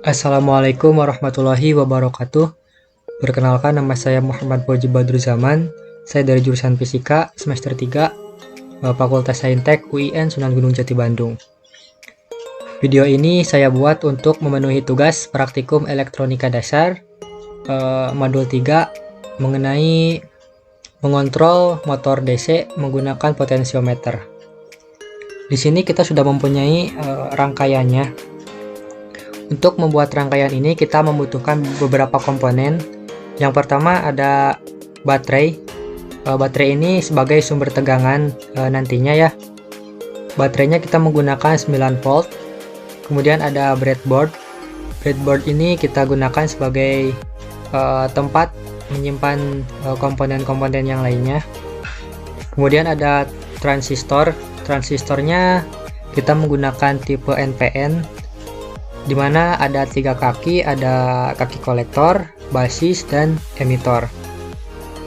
Assalamualaikum warahmatullahi wabarakatuh. Perkenalkan, nama saya Muhammad Fauzi Badruzaman. Saya dari jurusan Fisika semester 3 Fakultas Saintek UIN Sunan Gunung Jati Bandung. Video ini saya buat untuk memenuhi tugas praktikum elektronika dasar modul 3 mengenai mengontrol motor DC menggunakan potensiometer. Di sini kita sudah mempunyai rangkaiannya. Untuk membuat rangkaian ini kita membutuhkan beberapa komponen. Yang pertama ada baterai. Baterai ini sebagai sumber tegangan nantinya ya. Baterainya kita menggunakan 9 volt. Kemudian ada breadboard. Breadboard ini kita gunakan sebagai tempat menyimpan komponen-komponen yang lainnya. Kemudian ada transistor. Transistornya kita menggunakan tipe NPN, di mana ada 3 kaki, ada kaki kolektor, basis, dan emitor.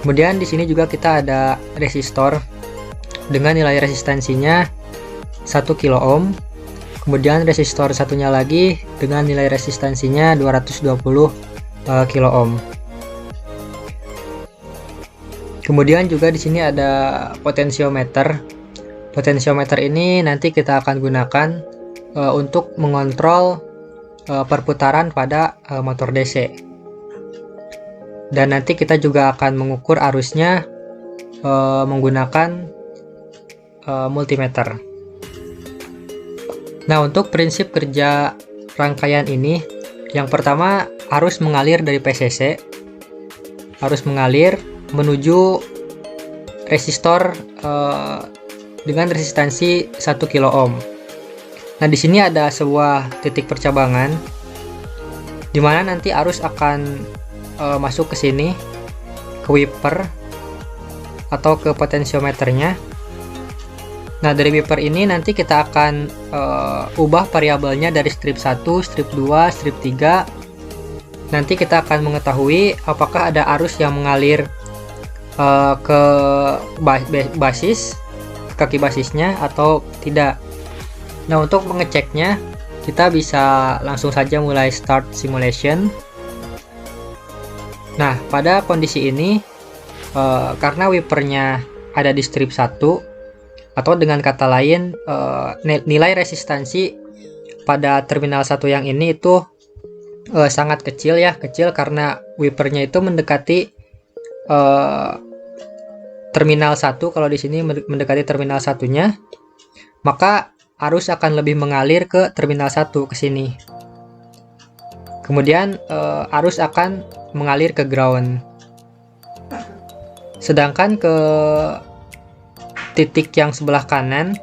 Kemudian di sini juga kita ada resistor dengan nilai resistansinya 1 kilo ohm. Kemudian resistor satunya lagi dengan nilai resistansinya 220 kilo ohm. Kemudian juga di sini ada potensiometer. Potensiometer ini nanti kita akan gunakan untuk mengontrol perputaran pada motor DC, dan nanti kita juga akan mengukur arusnya menggunakan multimeter. Nah, untuk prinsip kerja rangkaian ini, yang pertama arus mengalir dari PCC, arus mengalir menuju resistor dengan resistansi 1 kilo ohm. Nah, di sini ada sebuah titik percabangan di mana nanti arus akan masuk ke sini, ke wiper atau ke potensiometernya. Nah, dari wiper ini nanti kita akan ubah variabelnya dari strip 1, strip 2, strip 3. Nanti kita akan mengetahui apakah ada arus yang mengalir ke basis, kaki basisnya atau tidak. Nah, untuk mengeceknya kita bisa langsung saja mulai start simulation. Nah, pada kondisi ini karena wipernya ada di strip 1, atau dengan kata lain nilai resistansi pada terminal 1 yang ini itu sangat kecil ya, kecil karena wipernya itu mendekati terminal 1. Kalau di sini mendekati terminal satunya, maka arus akan lebih mengalir ke terminal 1 ke sini. Kemudian arus akan mengalir ke ground. Sedangkan ke titik yang sebelah kanan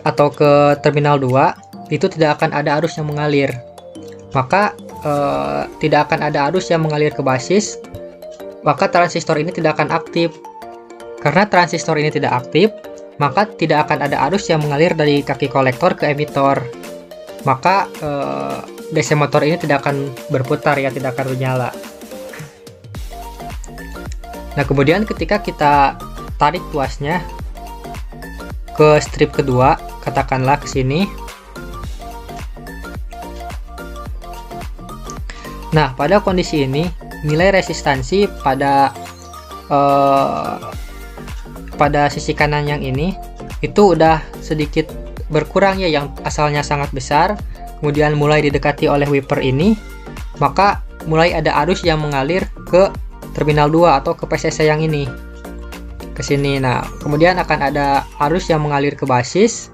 atau ke terminal 2 itu tidak akan ada arus yang mengalir. Maka tidak akan ada arus yang mengalir ke basis, maka transistor ini tidak akan aktif. Karena transistor ini tidak aktif, maka tidak akan ada arus yang mengalir dari kaki kolektor ke emitor. Maka DC motor ini tidak akan berputar ya, tidak akan menyala. Nah, kemudian ketika kita tarik tuasnya ke strip kedua, katakanlah ke sini. Nah, pada kondisi ini nilai resistansi pada sisi kanan yang ini itu udah sedikit berkurang ya, yang asalnya sangat besar, kemudian mulai didekati oleh wiper ini, maka mulai ada arus yang mengalir ke terminal 2 atau ke PCC yang ini ke sini. Nah, kemudian akan ada arus yang mengalir ke basis.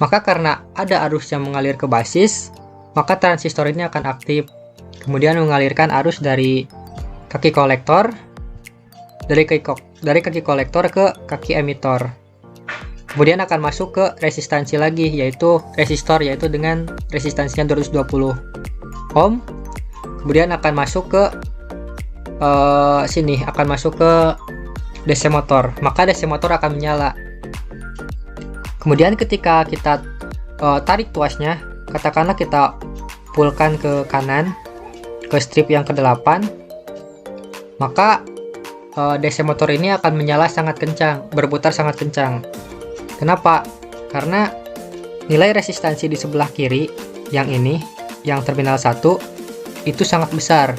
Maka karena ada arus yang mengalir ke basis, maka transistor ini akan aktif, kemudian mengalirkan arus dari kaki kolektor, dari kaki kolektor ke kaki emitor. Kemudian akan masuk ke resistansi lagi, yaitu resistor, yaitu dengan resistansinya 220 ohm. Kemudian akan masuk ke sini, akan masuk ke DC motor. Maka DC motor akan menyala. Kemudian ketika kita tarik tuasnya, katakanlah kita pullkan ke kanan ke strip yang ke-8, maka DC motor ini akan menyala sangat kencang, berputar sangat kencang. Kenapa? Karena nilai resistansi di sebelah kiri yang ini, yang terminal 1, itu sangat besar.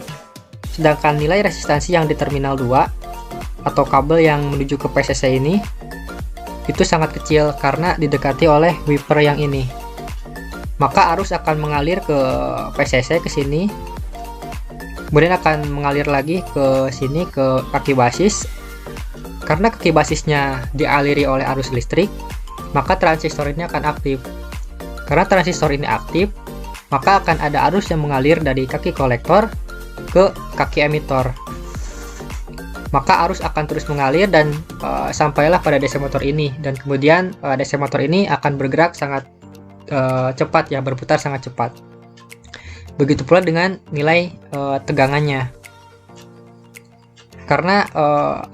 Sedangkan nilai resistansi yang di terminal 2 atau kabel yang menuju ke PCC ini itu sangat kecil karena didekati oleh wiper yang ini. Maka arus akan mengalir ke PCC ke sini, kemudian akan mengalir lagi ke sini ke kaki basis. Karena kaki basisnya dialiri oleh arus listrik, maka transistor ini akan aktif. Karena transistor ini aktif, maka akan ada arus yang mengalir dari kaki kolektor ke kaki emitor. Maka arus akan terus mengalir dan sampailah pada DC motor ini, dan kemudian DC motor ini akan bergerak sangat cepat ya, berputar sangat cepat. Begitu pula dengan nilai tegangannya. Karena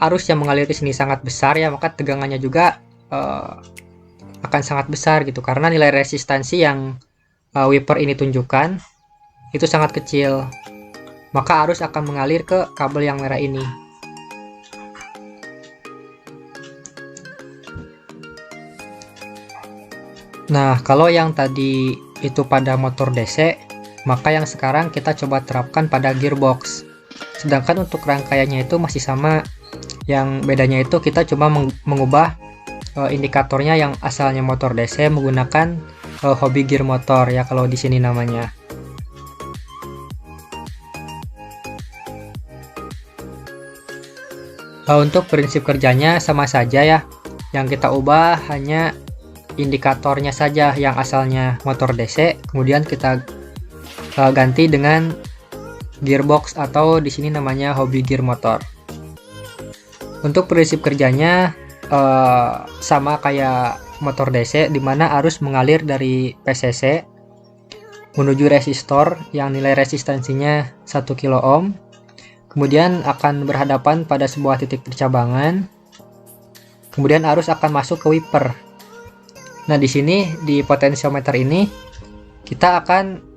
arus yang mengalir ke sini sangat besar ya, maka tegangannya juga akan sangat besar gitu, karena nilai resistansi yang wiper ini tunjukkan itu sangat kecil. Maka arus akan mengalir ke kabel yang merah ini. Nah, kalau yang tadi itu pada motor DC, maka yang sekarang kita coba terapkan pada gearbox. Sedangkan untuk rangkaiannya itu masih sama. Yang bedanya itu kita coba mengubah indikatornya yang asalnya motor DC menggunakan hobby gear motor ya, kalau di sini namanya. Untuk prinsip kerjanya sama saja ya. Yang kita ubah hanya indikatornya saja yang asalnya motor DC, kemudian kita ganti dengan gearbox atau di sini namanya hobby gear motor. Untuk prinsip kerjanya sama kayak motor DC, di mana arus mengalir dari PCC menuju resistor yang nilai resistansinya 1 kilo ohm, kemudian akan berhadapan pada sebuah titik percabangan, kemudian arus akan masuk ke wiper. Nah, di sini di potensiometer ini kita akan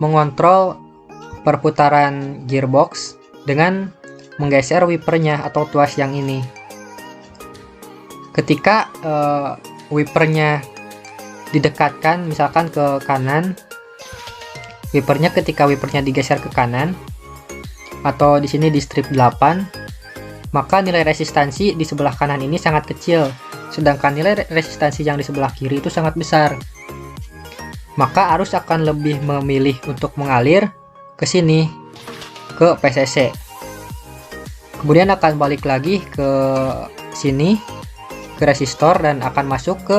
mengontrol perputaran gearbox dengan menggeser wipernya atau tuas yang ini. Ketika wipernya didekatkan misalkan ke kanan, ketika wipernya digeser ke kanan atau di sini di strip 8, maka nilai resistansi di sebelah kanan ini sangat kecil. Sedangkan nilai resistansi yang di sebelah kiri itu sangat besar. Maka arus akan lebih memilih untuk mengalir ke sini, ke PCC. Kemudian akan balik lagi ke sini, ke resistor, dan akan masuk ke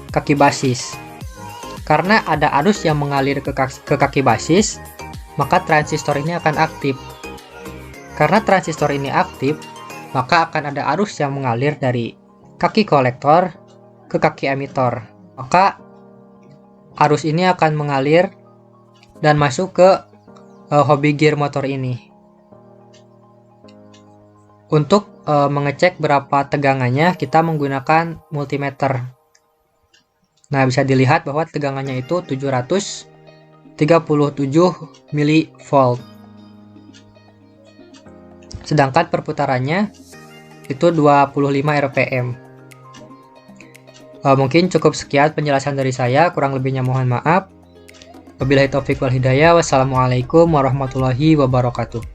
kaki basis. Karena ada arus yang mengalir ke kaki basis, maka transistor ini akan aktif. Karena transistor ini aktif, maka akan ada arus yang mengalir dari kaki kolektor ke kaki emitor. Maka arus ini akan mengalir dan masuk ke hobby gear motor ini. Untuk mengecek berapa tegangannya, kita menggunakan multimeter. Nah, bisa dilihat bahwa tegangannya itu 737 mV. Sedangkan perputarannya itu 25 rpm. Mungkin cukup sekian penjelasan dari saya, kurang lebihnya mohon maaf. Wabillahi taufiq wal hidayah. Wassalamualaikum warahmatullahi wabarakatuh.